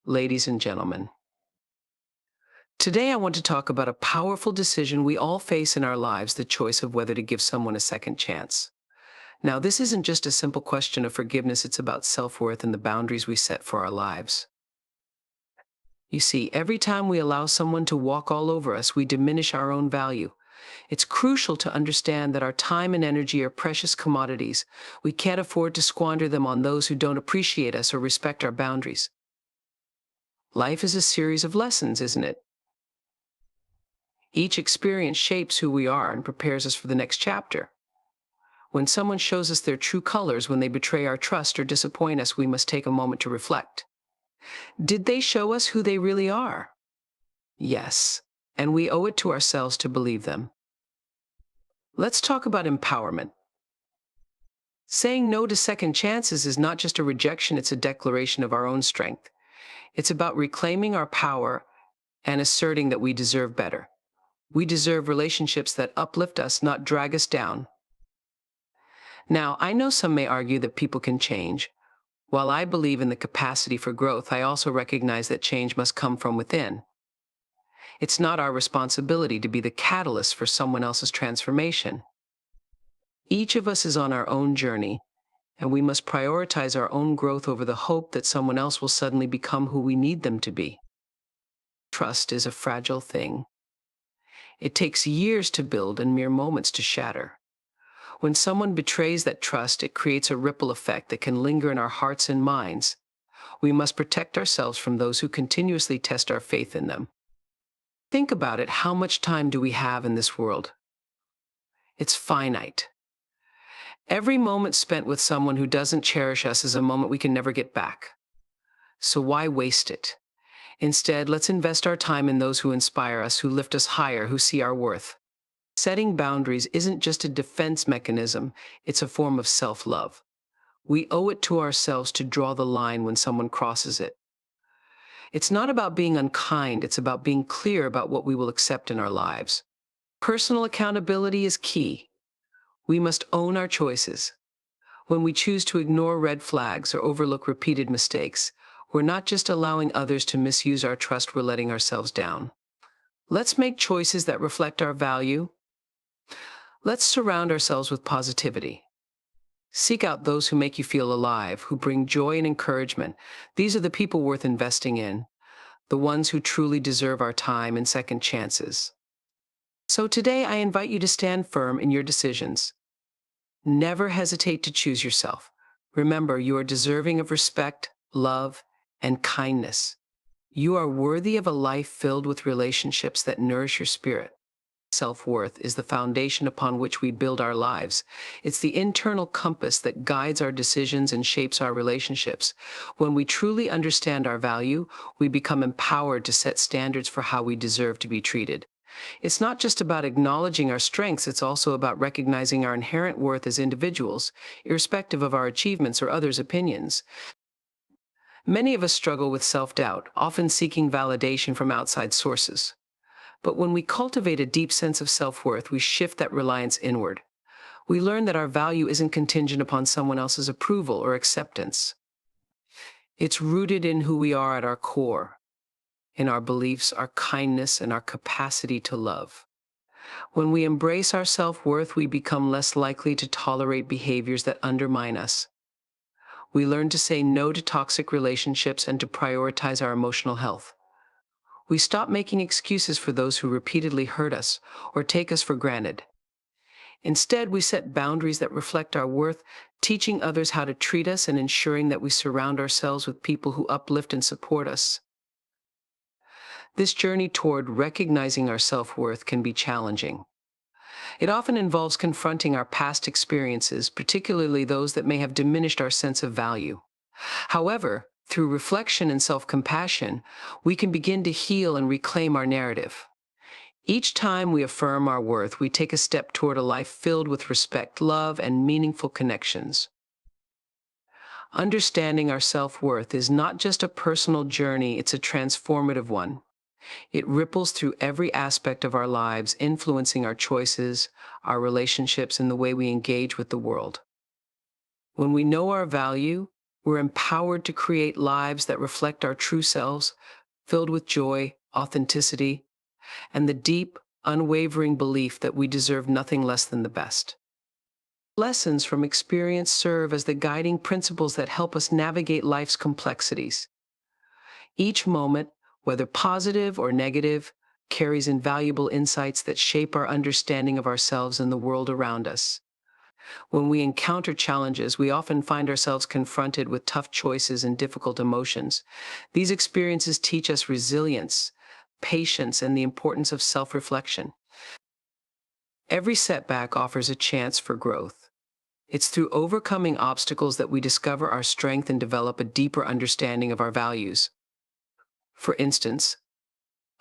ladies and gentlemen. Today I want to talk about a powerful decision we all face in our lives, the choice of whether to give someone a second chance. Now, this isn't just a simple question of forgiveness, it's about self-worth and the boundaries we set for our lives. You see, every time we allow someone to walk all over us, we diminish our own value. It's crucial to understand that our time and energy are precious commodities. We can't afford to squander them on those who don't appreciate us or respect our boundaries. Life is a series of lessons, isn't it? Each experience shapes who we are and prepares us for the next chapter. When someone shows us their true colors, when they betray our trust or disappoint us, we must take a moment to reflect. Did they show us who they really are? Yes, and we owe it to ourselves to believe them. Let's talk about empowerment. Saying no to second chances is not just a rejection, it's a declaration of our own strength. It's about reclaiming our power and asserting that we deserve better. We deserve relationships that uplift us, not drag us down. Now, I know some may argue that people can change. While I believe in the capacity for growth, I also recognize that change must come from within. It's not our responsibility to be the catalyst for someone else's transformation. Each of us is on our own journey, and we must prioritize our own growth over the hope that someone else will suddenly become who we need them to be. Trust is a fragile thing. It takes years to build and mere moments to shatter. When someone betrays that trust, it creates a ripple effect that can linger in our hearts and minds. We must protect ourselves from those who continuously test our faith in them. Think about it. How much time do we have in this world? It's finite. Every moment spent with someone who doesn't cherish us is a moment we can never get back. So why waste it? Instead, let's invest our time in those who inspire us, who lift us higher, who see our worth. Setting boundaries isn't just a defense mechanism, it's a form of self-love. We owe it to ourselves to draw the line when someone crosses it. It's not about being unkind, it's about being clear about what we will accept in our lives. Personal accountability is key. We must own our choices. When we choose to ignore red flags or overlook repeated mistakes, we're not just allowing others to misuse our trust, we're letting ourselves down. Let's make choices that reflect our value. Let's surround ourselves with positivity. Seek out those who make you feel alive, who bring joy and encouragement. These are the people worth investing in, the ones who truly deserve our time and second chances. So today I invite you to stand firm in your decisions. Never hesitate to choose yourself. Remember, you are deserving of respect, love, and kindness. You are worthy of a life filled with relationships that nourish your spirit. Self-worth is the foundation upon which we build our lives. It's the internal compass that guides our decisions and shapes our relationships. When we truly understand our value, we become empowered to set standards for how we deserve to be treated. It's not just about acknowledging our strengths, it's also about recognizing our inherent worth as individuals, irrespective of our achievements or others' opinions. Many of us struggle with self-doubt, often seeking validation from outside sources. But when we cultivate a deep sense of self-worth, we shift that reliance inward. We learn that our value isn't contingent upon someone else's approval or acceptance. It's rooted in who we are at our core, in our beliefs, our kindness, and our capacity to love. When we embrace our self-worth, we become less likely to tolerate behaviors that undermine us. We learn to say no to toxic relationships and to prioritize our emotional health. We stop making excuses for those who repeatedly hurt us or take us for granted. Instead, we set boundaries that reflect our worth, teaching others how to treat us and ensuring that we surround ourselves with people who uplift and support us. This journey toward recognizing our self-worth can be challenging. It often involves confronting our past experiences, particularly those that may have diminished our sense of value. However, through reflection and self-compassion, we can begin to heal and reclaim our narrative. Each time we affirm our worth, we take a step toward a life filled with respect, love, and meaningful connections. Understanding our self-worth is not just a personal journey, it's a transformative one. It ripples through every aspect of our lives, influencing our choices, our relationships, and the way we engage with the world. When we know our value, We're empowered to create lives that reflect our true selves, filled with joy, authenticity, and the deep, unwavering belief that we deserve nothing less than the best. Lessons from experience serve as the guiding principles that help us navigate life's complexities. Each moment, whether positive or negative, carries invaluable insights that shape our understanding of ourselves and the world around us. When we encounter challenges, we often find ourselves confronted with tough choices and difficult emotions. These experiences teach us resilience, patience, and the importance of self-reflection. Every setback offers a chance for growth. It's through overcoming obstacles that we discover our strength and develop a deeper understanding of our values. For instance,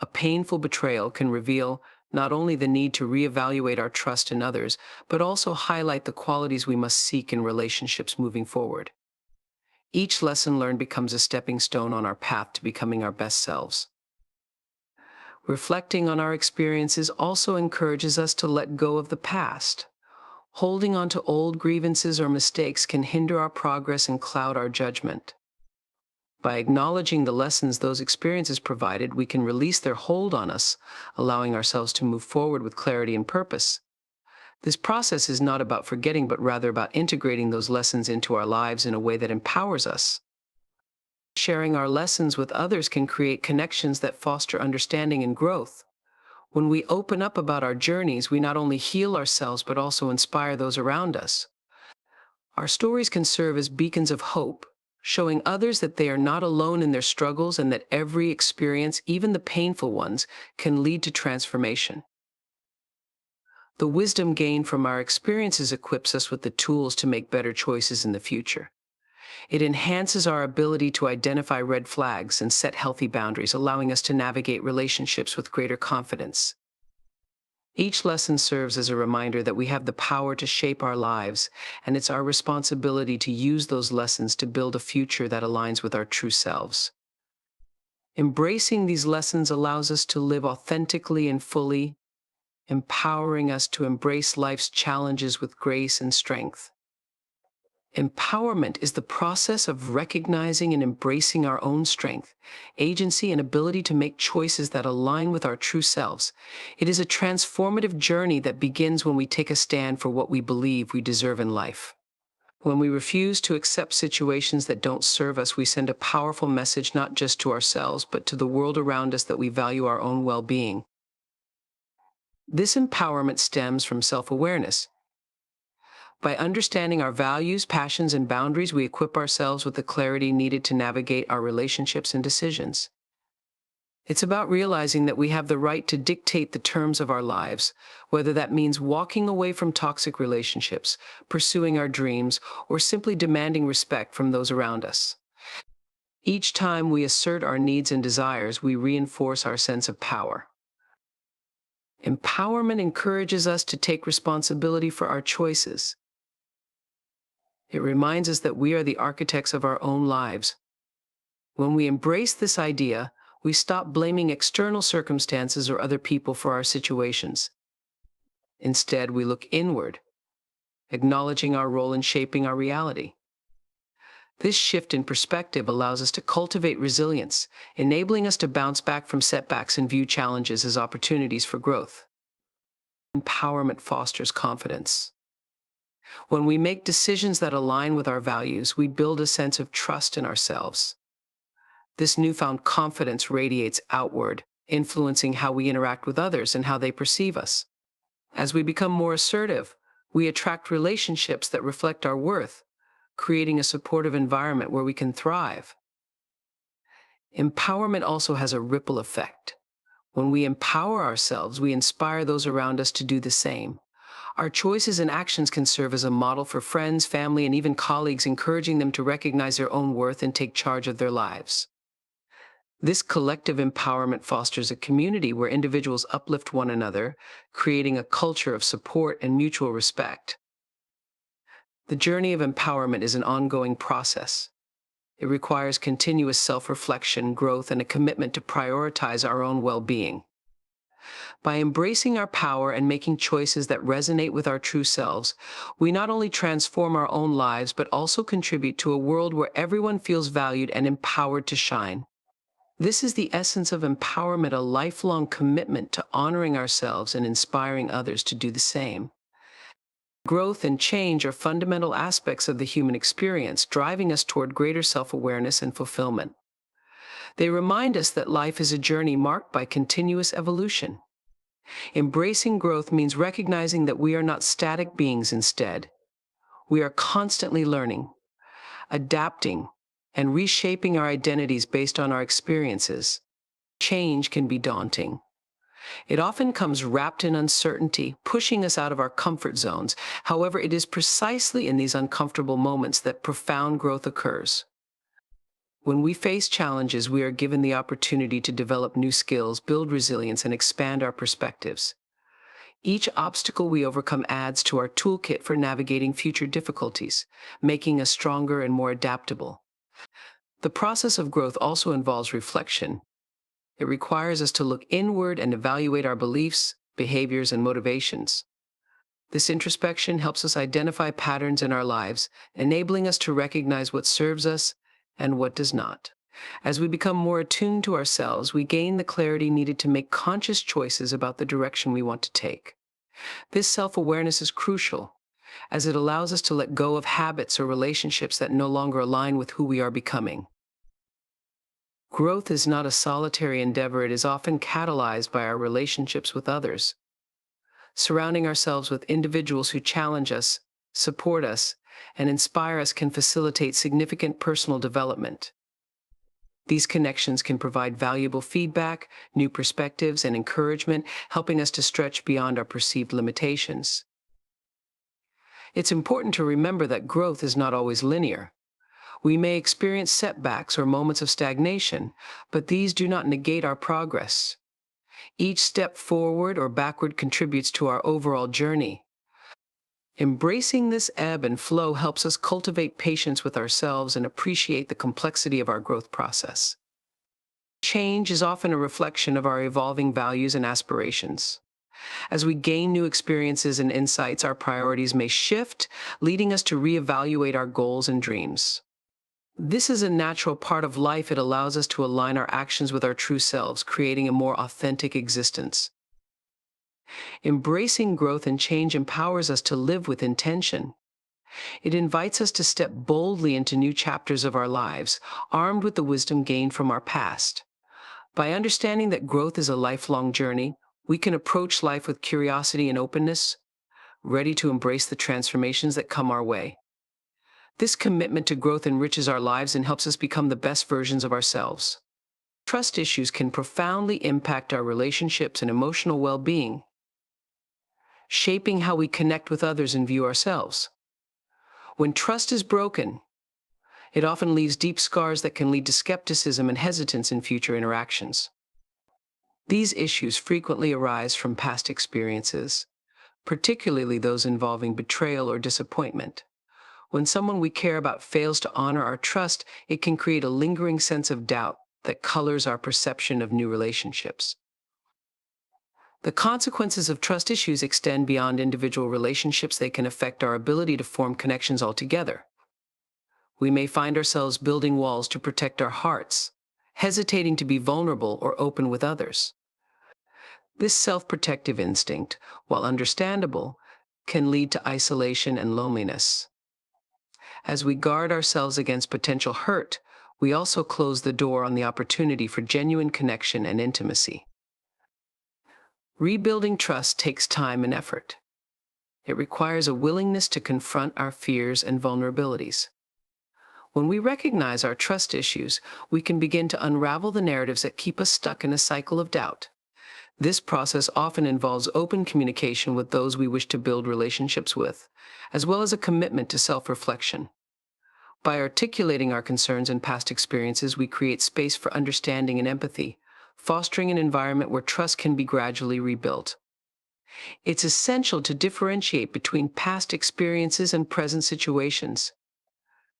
a painful betrayal can reveal not only the need to reevaluate our trust in others, but also highlight the qualities we must seek in relationships moving forward. Each lesson learned becomes a stepping stone on our path to becoming our best selves. Reflecting on our experiences also encourages us to let go of the past. Holding on to old grievances or mistakes can hinder our progress and cloud our judgment. By acknowledging the lessons those experiences provided, we can release their hold on us, allowing ourselves to move forward with clarity and purpose. This process is not about forgetting, but rather about integrating those lessons into our lives in a way that empowers us. Sharing our lessons with others can create connections that foster understanding and growth. When we open up about our journeys, we not only heal ourselves, but also inspire those around us. Our stories can serve as beacons of hope, showing others that they are not alone in their struggles and that every experience, even the painful ones, can lead to transformation. The wisdom gained from our experiences equips us with the tools to make better choices in the future. It enhances our ability to identify red flags and set healthy boundaries, allowing us to navigate relationships with greater confidence. Each lesson serves as a reminder that we have the power to shape our lives, and it's our responsibility to use those lessons to build a future that aligns with our true selves. Embracing these lessons allows us to live authentically and fully, empowering us to embrace life's challenges with grace and strength. Empowerment is the process of recognizing and embracing our own strength, agency, and ability to make choices that align with our true selves. It is a transformative journey that begins when we take a stand for what we believe we deserve in life. When we refuse to accept situations that don't serve us, we send a powerful message not just to ourselves, but to the world around us that we value our own well-being. This empowerment stems from self-awareness. By understanding our values, passions, and boundaries, we equip ourselves with the clarity needed to navigate our relationships and decisions. It's about realizing that we have the right to dictate the terms of our lives, whether that means walking away from toxic relationships, pursuing our dreams, or simply demanding respect from those around us. Each time we assert our needs and desires, we reinforce our sense of power. Empowerment encourages us to take responsibility for our choices. It reminds us that we are the architects of our own lives. When we embrace this idea, we stop blaming external circumstances or other people for our situations. Instead, we look inward, acknowledging our role in shaping our reality. This shift in perspective allows us to cultivate resilience, enabling us to bounce back from setbacks and view challenges as opportunities for growth. Empowerment fosters confidence. When we make decisions that align with our values, we build a sense of trust in ourselves. This newfound confidence radiates outward, influencing how we interact with others and how they perceive us. As we become more assertive, we attract relationships that reflect our worth, creating a supportive environment where we can thrive. Empowerment also has a ripple effect. When we empower ourselves, we inspire those around us to do the same. Our choices and actions can serve as a model for friends, family, and even colleagues, encouraging them to recognize their own worth and take charge of their lives. This collective empowerment fosters a community where individuals uplift one another, creating a culture of support and mutual respect. The journey of empowerment is an ongoing process. It requires continuous self-reflection, growth, and a commitment to prioritize our own well-being. By embracing our power and making choices that resonate with our true selves, we not only transform our own lives, but also contribute to a world where everyone feels valued and empowered to shine. This is the essence of empowerment, a lifelong commitment to honoring ourselves and inspiring others to do the same. Growth and change are fundamental aspects of the human experience, driving us toward greater self-awareness and fulfillment. They remind us that life is a journey marked by continuous evolution. Embracing growth means recognizing that we are not static beings. Instead, we are constantly learning, adapting, and reshaping our identities based on our experiences. Change can be daunting. It often comes wrapped in uncertainty, pushing us out of our comfort zones. However, it is precisely in these uncomfortable moments that profound growth occurs. When we face challenges, we are given the opportunity to develop new skills, build resilience, and expand our perspectives. Each obstacle we overcome adds to our toolkit for navigating future difficulties, making us stronger and more adaptable. The process of growth also involves reflection. It requires us to look inward and evaluate our beliefs, behaviors, and motivations. This introspection helps us identify patterns in our lives, enabling us to recognize what serves us and what does not. As we become more attuned to ourselves, we gain the clarity needed to make conscious choices about the direction we want to take. This self-awareness is crucial, as it allows us to let go of habits or relationships that no longer align with who we are becoming. Growth is not a solitary endeavor. It is often catalyzed by our relationships with others. Surrounding ourselves with individuals who challenge us, support us, and inspire us can facilitate significant personal development. These connections can provide valuable feedback, new perspectives, and encouragement, helping us to stretch beyond our perceived limitations. It's important to remember that growth is not always linear. We may experience setbacks or moments of stagnation, but these do not negate our progress. Each step forward or backward contributes to our overall journey. Embracing this ebb and flow helps us cultivate patience with ourselves and appreciate the complexity of our growth process. Change is often a reflection of our evolving values and aspirations. As we gain new experiences and insights, our priorities may shift, leading us to reevaluate our goals and dreams. This is a natural part of life. It allows us to align our actions with our true selves, creating a more authentic existence. Embracing growth and change empowers us to live with intention. It invites us to step boldly into new chapters of our lives, armed with the wisdom gained from our past. By understanding that growth is a lifelong journey, we can approach life with curiosity and openness, ready to embrace the transformations that come our way. This commitment to growth enriches our lives and helps us become the best versions of ourselves. Trust issues can profoundly impact our relationships and emotional well-being, shaping how we connect with others and view ourselves. When trust is broken, it often leaves deep scars that can lead to skepticism and hesitance in future interactions. These issues frequently arise from past experiences, particularly those involving betrayal or disappointment. When someone we care about fails to honor our trust, it can create a lingering sense of doubt that colors our perception of new relationships. The consequences of trust issues extend beyond individual relationships. They can affect our ability to form connections altogether. We may find ourselves building walls to protect our hearts, hesitating to be vulnerable or open with others. This self-protective instinct, while understandable, can lead to isolation and loneliness. As we guard ourselves against potential hurt, we also close the door on the opportunity for genuine connection and intimacy. Rebuilding trust takes time and effort. It requires a willingness to confront our fears and vulnerabilities. When we recognize our trust issues, we can begin to unravel the narratives that keep us stuck in a cycle of doubt. This process often involves open communication with those we wish to build relationships with, as well as a commitment to self-reflection. By articulating our concerns and past experiences, we create space for understanding and empathy, fostering an environment where trust can be gradually rebuilt. It's essential to differentiate between past experiences and present situations.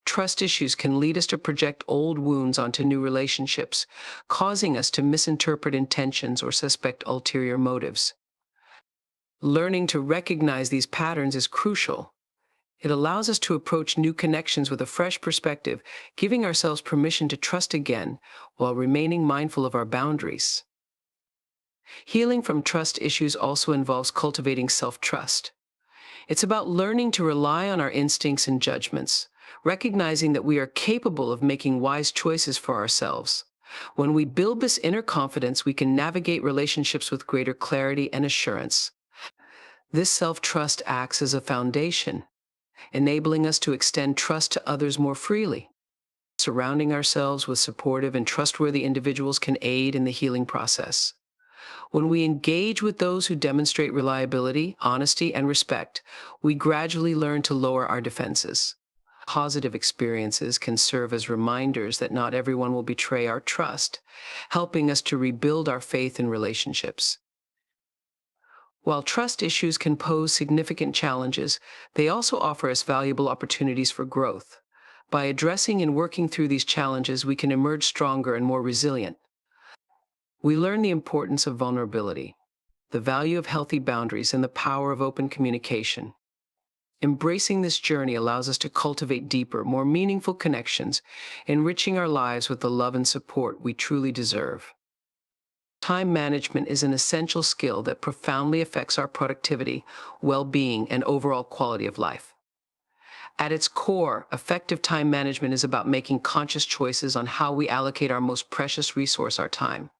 Trust issues can lead us to project old wounds onto new relationships, causing us to misinterpret intentions or suspect ulterior motives. Learning to recognize these patterns is crucial. It allows us to approach new connections with a fresh perspective, giving ourselves permission to trust again while remaining mindful of our boundaries. Healing from trust issues also involves cultivating self-trust. It's about learning to rely on our instincts and judgments, recognizing that we are capable of making wise choices for ourselves. When we build this inner confidence, we can navigate relationships with greater clarity and assurance. This self-trust acts as a foundation, enabling us to extend trust to others more freely. Surrounding ourselves with supportive and trustworthy individuals can aid in the healing process. When we engage with those who demonstrate reliability, honesty, and respect, we gradually learn to lower our defenses. Positive experiences can serve as reminders that not everyone will betray our trust, helping us to rebuild our faith in relationships. While trust issues can pose significant challenges, they also offer us valuable opportunities for growth. By addressing and working through these challenges, we can emerge stronger and more resilient. We learn the importance of vulnerability, the value of healthy boundaries, and the power of open communication. Embracing this journey allows us to cultivate deeper, more meaningful connections, enriching our lives with the love and support we truly deserve. Time management is an essential skill that profoundly affects our productivity, well-being, and overall quality of life. At its core, effective time management is about making conscious choices on how we allocate our most precious resource, our time.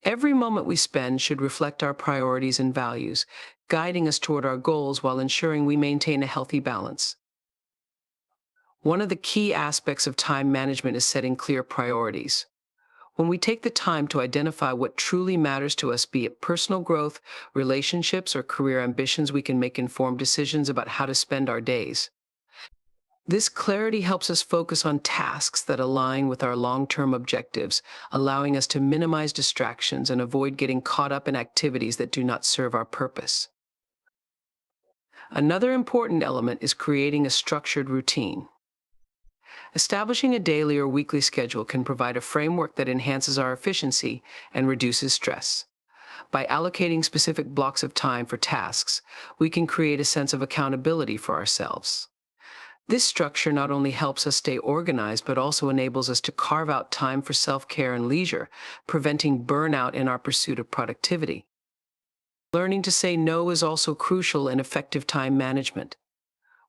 Every moment we spend should reflect our priorities and values, guiding us toward our goals while ensuring we maintain a healthy balance. One of the key aspects of time management is setting clear priorities. When we take the time to identify what truly matters to us, be it personal growth, relationships, or career ambitions, we can make informed decisions about how to spend our days. This clarity helps us focus on tasks that align with our long-term objectives, allowing us to minimize distractions and avoid getting caught up in activities that do not serve our purpose. Another important element is creating a structured routine. Establishing a daily or weekly schedule can provide a framework that enhances our efficiency and reduces stress. By allocating specific blocks of time for tasks, we can create a sense of accountability for ourselves. This structure not only helps us stay organized, but also enables us to carve out time for self-care and leisure, preventing burnout in our pursuit of productivity. Learning to say no is also crucial in effective time management.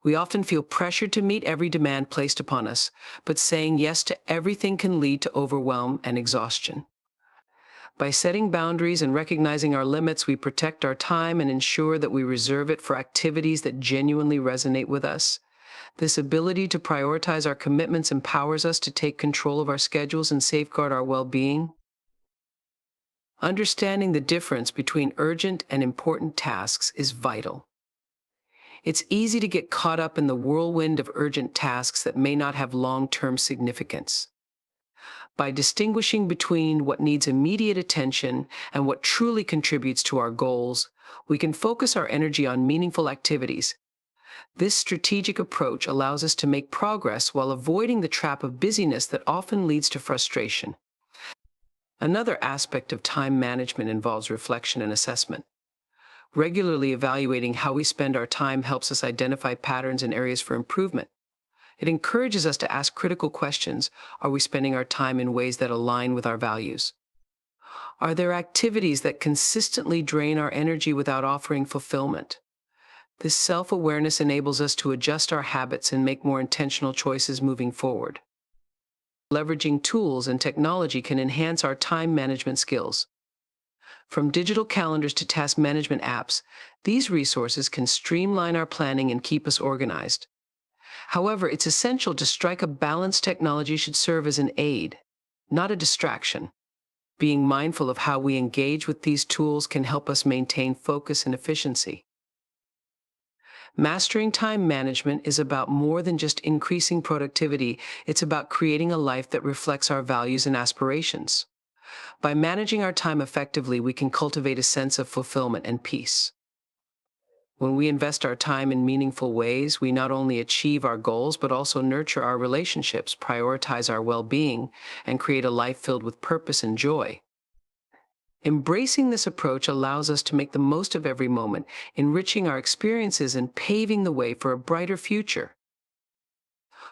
We often feel pressured to meet every demand placed upon us, but saying yes to everything can lead to overwhelm and exhaustion. By setting boundaries and recognizing our limits, we protect our time and ensure that we reserve it for activities that genuinely resonate with us. This ability to prioritize our commitments empowers us to take control of our schedules and safeguard our well-being. Understanding the difference between urgent and important tasks is vital. It's easy to get caught up in the whirlwind of urgent tasks that may not have long-term significance. By distinguishing between what needs immediate attention and what truly contributes to our goals, we can focus our energy on meaningful activities. This strategic approach allows us to make progress while avoiding the trap of busyness that often leads to frustration. Another aspect of time management involves reflection and assessment. Regularly evaluating how we spend our time helps us identify patterns and areas for improvement. It encourages us to ask critical questions. Are we spending our time in ways that align with our values? Are there activities that consistently drain our energy without offering fulfillment? This self-awareness enables us to adjust our habits and make more intentional choices moving forward. Leveraging tools and technology can enhance our time management skills. From digital calendars to task management apps, these resources can streamline our planning and keep us organized. However, it's essential to strike a balance. Technology should serve as an aid, not a distraction. Being mindful of how we engage with these tools can help us maintain focus and efficiency. Mastering time management is about more than just increasing productivity. It's about creating a life that reflects our values and aspirations. By managing our time effectively, we can cultivate a sense of fulfillment and peace. When we invest our time in meaningful ways, we not only achieve our goals, but also nurture our relationships, prioritize our well-being, and create a life filled with purpose and joy. Embracing this approach allows us to make the most of every moment, enriching our experiences and paving the way for a brighter future.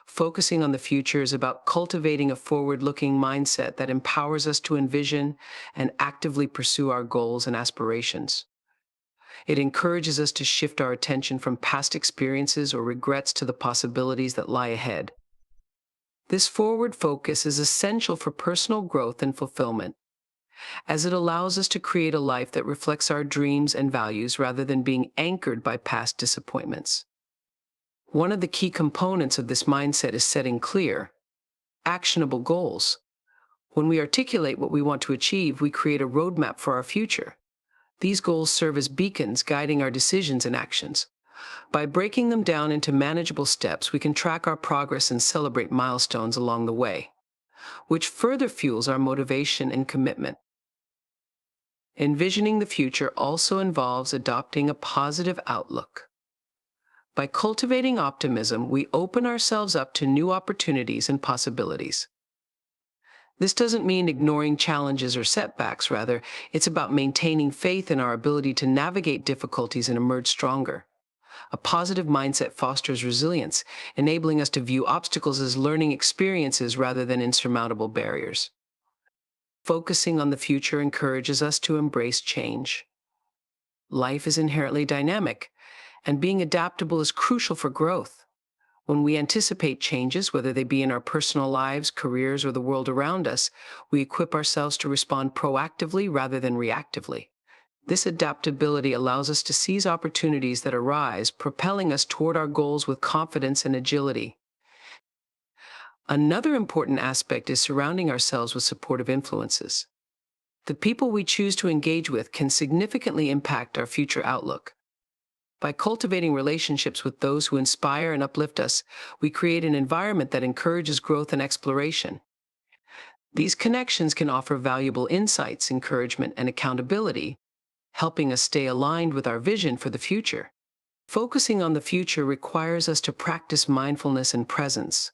Focusing on the future is about cultivating a forward-looking mindset that empowers us to envision and actively pursue our goals and aspirations. It encourages us to shift our attention from past experiences or regrets to the possibilities that lie ahead. This forward focus is essential for personal growth and fulfillment, as it allows us to create a life that reflects our dreams and values rather than being anchored by past disappointments. One of the key components of this mindset is setting clear, actionable goals. When we articulate what we want to achieve, we create a roadmap for our future. These goals serve as beacons guiding our decisions and actions. By breaking them down into manageable steps, we can track our progress and celebrate milestones along the way, which further fuels our motivation and commitment. Envisioning the future also involves adopting a positive outlook. By cultivating optimism, we open ourselves up to new opportunities and possibilities. This doesn't mean ignoring challenges or setbacks. Rather, it's about maintaining faith in our ability to navigate difficulties and emerge stronger. A positive mindset fosters resilience, enabling us to view obstacles as learning experiences rather than insurmountable barriers. Focusing on the future encourages us to embrace change. Life is inherently dynamic, and being adaptable is crucial for growth. When we anticipate changes, whether they be in our personal lives, careers, or the world around us, we equip ourselves to respond proactively rather than reactively. This adaptability allows us to seize opportunities that arise, propelling us toward our goals with confidence and agility. Another important aspect is surrounding ourselves with supportive influences. The people we choose to engage with can significantly impact our future outlook. By cultivating relationships with those who inspire and uplift us, we create an environment that encourages growth and exploration. These connections can offer valuable insights, encouragement, and accountability, helping us stay aligned with our vision for the future. Focusing on the future requires us to practice mindfulness and presence.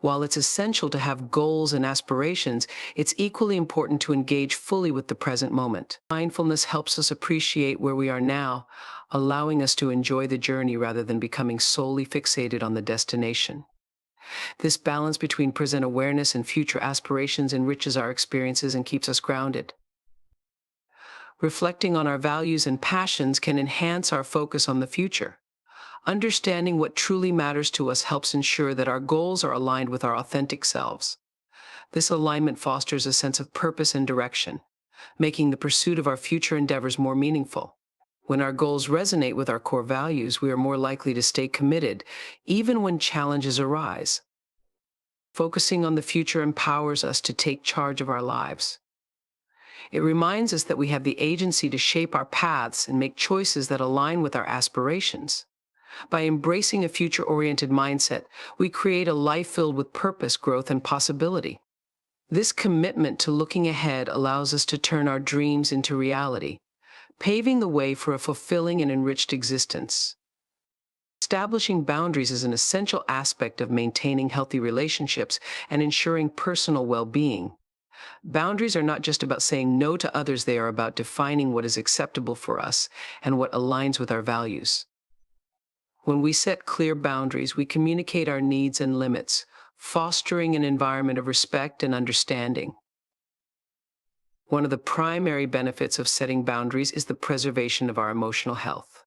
While it's essential to have goals and aspirations, it's equally important to engage fully with the present moment. Mindfulness helps us appreciate where we are now, allowing us to enjoy the journey rather than becoming solely fixated on the destination. This balance between present awareness and future aspirations enriches our experiences and keeps us grounded. Reflecting on our values and passions can enhance our focus on the future. Understanding what truly matters to us helps ensure that our goals are aligned with our authentic selves. This alignment fosters a sense of purpose and direction, making the pursuit of our future endeavors more meaningful. When our goals resonate with our core values, we are more likely to stay committed, even when challenges arise. Focusing on the future empowers us to take charge of our lives. It reminds us that we have the agency to shape our paths and make choices that align with our aspirations. By embracing a future-oriented mindset, we create a life filled with purpose, growth, and possibility. This commitment to looking ahead allows us to turn our dreams into reality, paving the way for a fulfilling and enriched existence. Establishing boundaries is an essential aspect of maintaining healthy relationships and ensuring personal well-being. Boundaries are not just about saying no to others, they are about defining what is acceptable for us and what aligns with our values. When we set clear boundaries, we communicate our needs and limits, fostering an environment of respect and understanding. One of the primary benefits of setting boundaries is the preservation of our emotional health.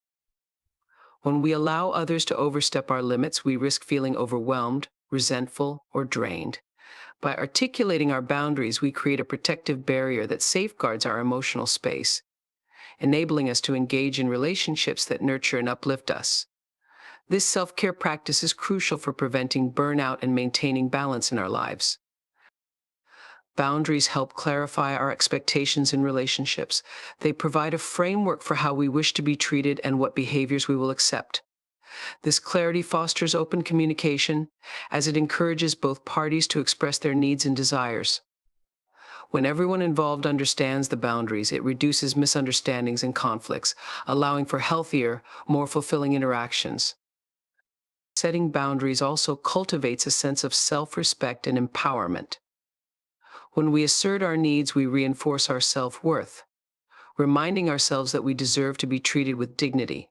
When we allow others to overstep our limits, we risk feeling overwhelmed, resentful, or drained. By articulating our boundaries, we create a protective barrier that safeguards our emotional space, enabling us to engage in relationships that nurture and uplift us. This self-care practice is crucial for preventing burnout and maintaining balance in our lives. Boundaries help clarify our expectations in relationships. They provide a framework for how we wish to be treated and what behaviors we will accept. This clarity fosters open communication, as it encourages both parties to express their needs and desires. When everyone involved understands the boundaries, it reduces misunderstandings and conflicts, allowing for healthier, more fulfilling interactions. Setting boundaries also cultivates a sense of self-respect and empowerment. When we assert our needs, we reinforce our self-worth, reminding ourselves that we deserve to be treated with dignity.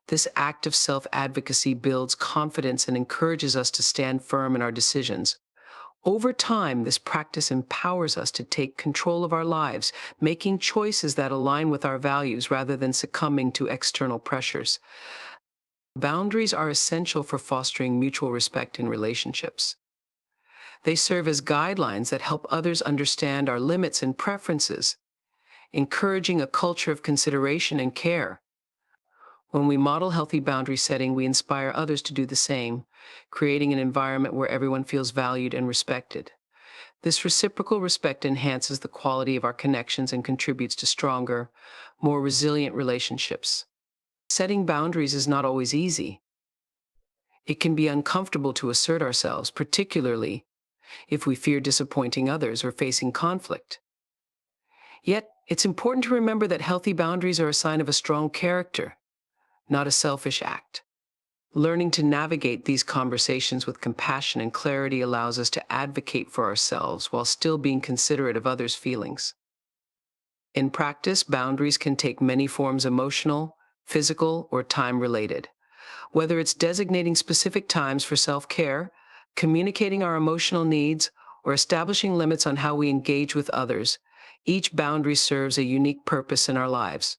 This act of self-advocacy builds confidence and encourages us to stand firm in our decisions. Over time, this practice empowers us to take control of our lives, making choices that align with our values rather than succumbing to external pressures. Boundaries are essential for fostering mutual respect in relationships. They serve as guidelines that help others understand our limits and preferences, encouraging a culture of consideration and care. When we model healthy boundary setting, we inspire others to do the same, creating an environment where everyone feels valued and respected. This reciprocal respect enhances the quality of our connections and contributes to stronger, more resilient relationships. Setting boundaries is not always easy. It can be uncomfortable to assert ourselves, particularly if we fear disappointing others or facing conflict. Yet, it's important to remember that healthy boundaries are a sign of a strong character, not a selfish act. Learning to navigate these conversations with compassion and clarity allows us to advocate for ourselves while still being considerate of others' feelings. In practice, boundaries can take many forms: emotional, physical, or time-related. Whether it's designating specific times for self-care, communicating our emotional needs, or establishing limits on how we engage with others, each boundary serves a unique purpose in our lives.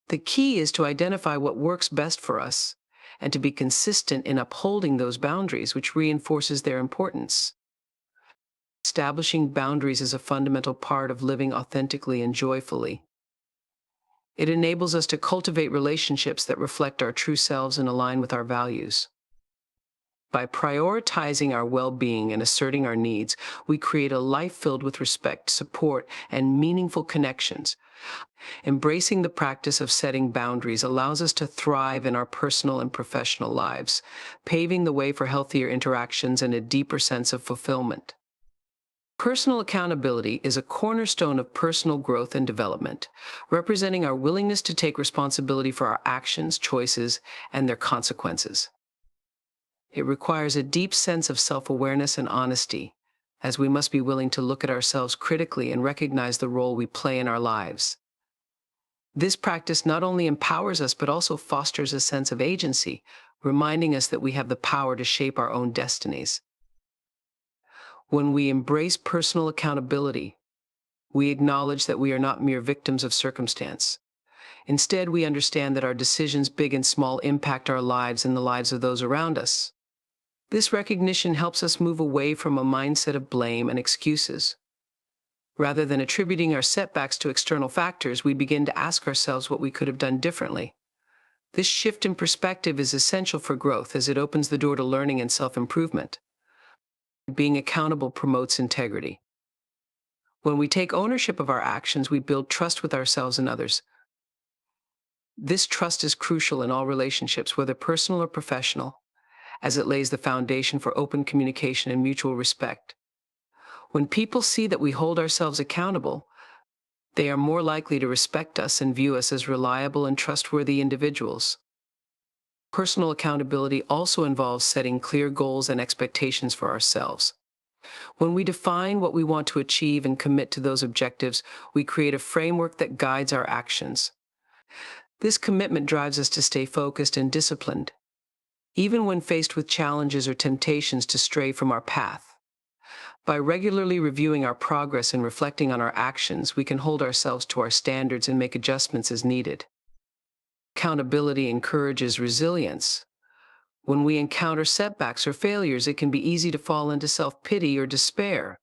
The key is to identify what works best for us and to be consistent in upholding those boundaries, which reinforces their importance. Establishing boundaries is a fundamental part of living authentically and joyfully. It enables us to cultivate relationships that reflect our true selves and align with our values. By prioritizing our well-being and asserting our needs, we create a life filled with respect, support, and meaningful connections. Embracing the practice of setting boundaries allows us to thrive in our personal and professional lives, paving the way for healthier interactions and a deeper sense of fulfillment. Personal accountability is a cornerstone of personal growth and development, representing our willingness to take responsibility for our actions, choices, and their consequences. It requires a deep sense of self-awareness and honesty, as we must be willing to look at ourselves critically and recognize the role we play in our lives. This practice not only empowers us, but also fosters a sense of agency, reminding us that we have the power to shape our own destinies. When we embrace personal accountability, we acknowledge that we are not mere victims of circumstance. Instead, we understand that our decisions, big and small, impact our lives and the lives of those around us. This recognition helps us move away from a mindset of blame and excuses. Rather than attributing our setbacks to external factors, we begin to ask ourselves what we could have done differently. This shift in perspective is essential for growth, as it opens the door to learning and self-improvement. Being accountable promotes integrity. When we take ownership of our actions, we build trust with ourselves and others. This trust is crucial in all relationships, whether personal or professional, as it lays the foundation for open communication and mutual respect. When people see that we hold ourselves accountable, they are more likely to respect us and view us as reliable and trustworthy individuals. Personal accountability also involves setting clear goals and expectations for ourselves. When we define what we want to achieve and commit to those objectives, we create a framework that guides our actions. This commitment drives us to stay focused and disciplined, even when faced with challenges or temptations to stray from our path. By regularly reviewing our progress and reflecting on our actions, we can hold ourselves to our standards and make adjustments as needed. Accountability encourages resilience. When we encounter setbacks or failures, it can be easy to fall into self-pity or despair.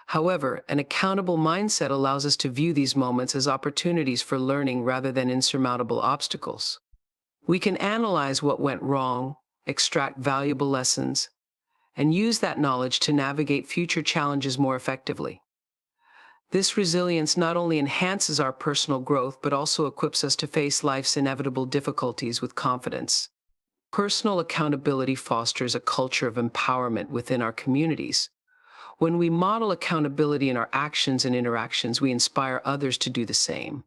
However, an accountable mindset allows us to view these moments as opportunities for learning rather than insurmountable obstacles. We can analyze what went wrong, extract valuable lessons, and use that knowledge to navigate future challenges more effectively. This resilience not only enhances our personal growth, but also equips us to face life's inevitable difficulties with confidence. Personal accountability fosters a culture of empowerment within our communities. When we model accountability in our actions and interactions, we inspire others to do the same.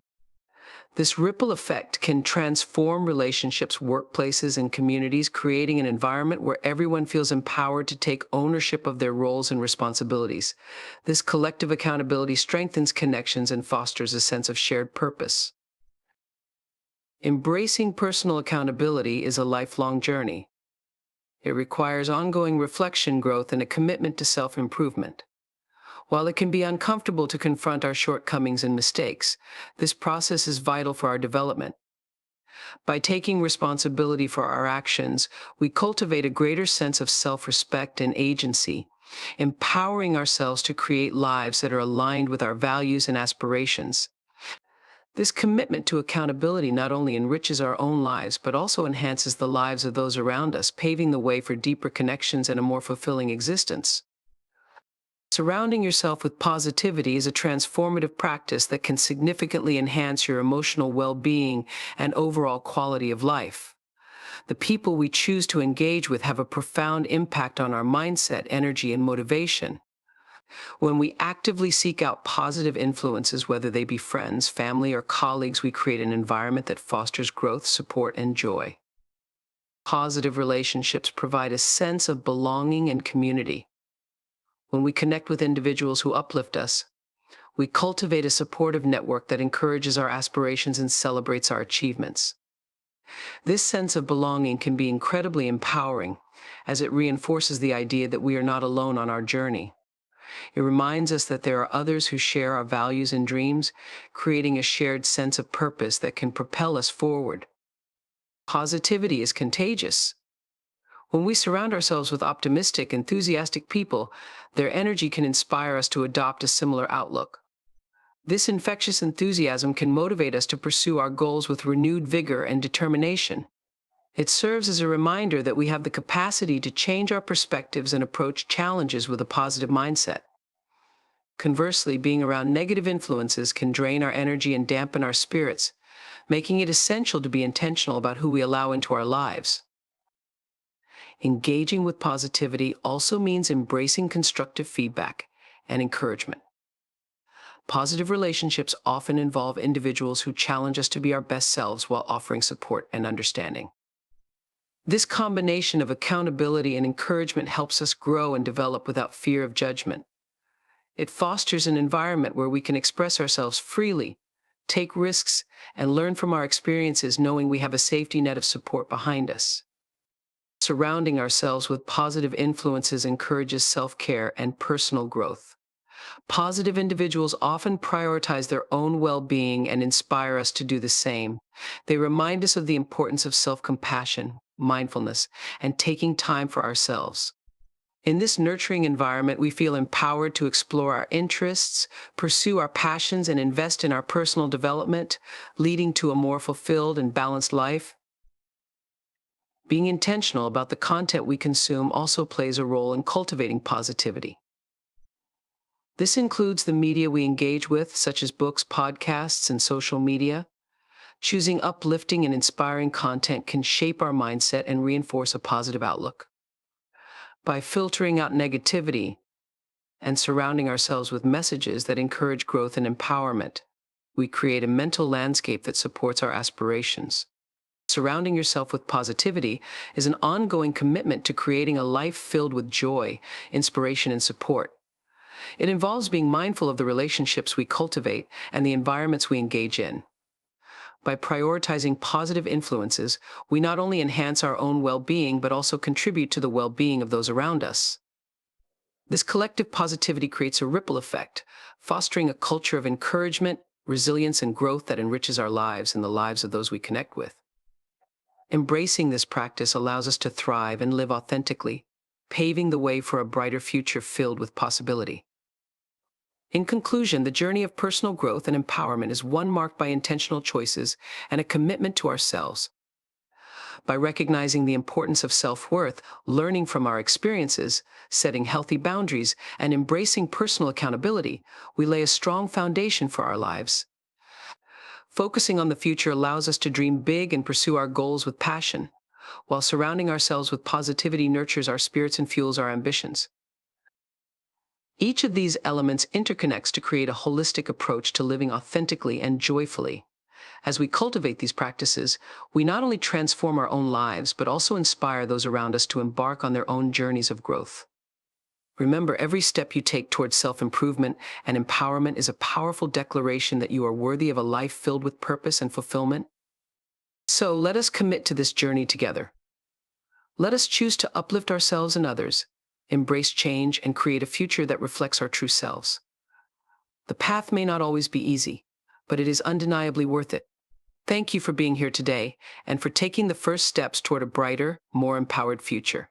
This ripple effect can transform relationships, workplaces, and communities, creating an environment where everyone feels empowered to take ownership of their roles and responsibilities. This collective accountability strengthens connections and fosters a sense of shared purpose. Embracing personal accountability is a lifelong journey. It requires ongoing reflection, growth, and a commitment to self-improvement. While it can be uncomfortable to confront our shortcomings and mistakes, this process is vital for our development. By taking responsibility for our actions, we cultivate a greater sense of self-respect and agency, empowering ourselves to create lives that are aligned with our values and aspirations. This commitment to accountability not only enriches our own lives, but also enhances the lives of those around us, paving the way for deeper connections and a more fulfilling existence. Surrounding yourself with positivity is a transformative practice that can significantly enhance your emotional well-being and overall quality of life. The people we choose to engage with have a profound impact on our mindset, energy, and motivation. When we actively seek out positive influences, whether they be friends, family, or colleagues, we create an environment that fosters growth, support, and joy. Positive relationships provide a sense of belonging and community. When we connect with individuals who uplift us, we cultivate a supportive network that encourages our aspirations and celebrates our achievements. This sense of belonging can be incredibly empowering, as it reinforces the idea that we are not alone on our journey. It reminds us that there are others who share our values and dreams, creating a shared sense of purpose that can propel us forward. Positivity is contagious. When we surround ourselves with optimistic, enthusiastic people, their energy can inspire us to adopt a similar outlook. This infectious enthusiasm can motivate us to pursue our goals with renewed vigor and determination. It serves as a reminder that we have the capacity to change our perspectives and approach challenges with a positive mindset. Conversely, being around negative influences can drain our energy and dampen our spirits, making it essential to be intentional about who we allow into our lives. Engaging with positivity also means embracing constructive feedback and encouragement. Positive relationships often involve individuals who challenge us to be our best selves while offering support and understanding. This combination of accountability and encouragement helps us grow and develop without fear of judgment. It fosters an environment where we can express ourselves freely, take risks, and learn from our experiences, knowing we have a safety net of support behind us. Surrounding ourselves with positive influences encourages self-care and personal growth. Positive individuals often prioritize their own well-being and inspire us to do the same. They remind us of the importance of self-compassion, mindfulness, and taking time for ourselves. In this nurturing environment, we feel empowered to explore our interests, pursue our passions, and invest in our personal development, leading to a more fulfilled and balanced life. Being intentional about the content we consume also plays a role in cultivating positivity. This includes the media we engage with, such as books, podcasts, and social media. Choosing uplifting and inspiring content can shape our mindset and reinforce a positive outlook. By filtering out negativity and surrounding ourselves with messages that encourage growth and empowerment, we create a mental landscape that supports our aspirations. Surrounding yourself with positivity is an ongoing commitment to creating a life filled with joy, inspiration, and support. It involves being mindful of the relationships we cultivate and the environments we engage in. By prioritizing positive influences, we not only enhance our own well-being, but also contribute to the well-being of those around us. This collective positivity creates a ripple effect, fostering a culture of encouragement, resilience, and growth that enriches our lives and the lives of those we connect with. Embracing this practice allows us to thrive and live authentically, paving the way for a brighter future filled with possibility. In conclusion, the journey of personal growth and empowerment is one marked by intentional choices and a commitment to ourselves. By recognizing the importance of self-worth, learning from our experiences, setting healthy boundaries, and embracing personal accountability, we lay a strong foundation for our lives. Focusing on the future allows us to dream big and pursue our goals with passion, while surrounding ourselves with positivity nurtures our spirits and fuels our ambitions. Each of these elements interconnects to create a holistic approach to living authentically and joyfully. As we cultivate these practices, we not only transform our own lives, but also inspire those around us to embark on their own journeys of growth. Remember, every step you take towards self-improvement and empowerment is a powerful declaration that you are worthy of a life filled with purpose and fulfillment. So let us commit to this journey together. Let us choose to uplift ourselves and others, embrace change, and create a future that reflects our true selves. The path may not always be easy, but it is undeniably worth it. Thank you for being here today and for taking the first steps toward a brighter, more empowered future.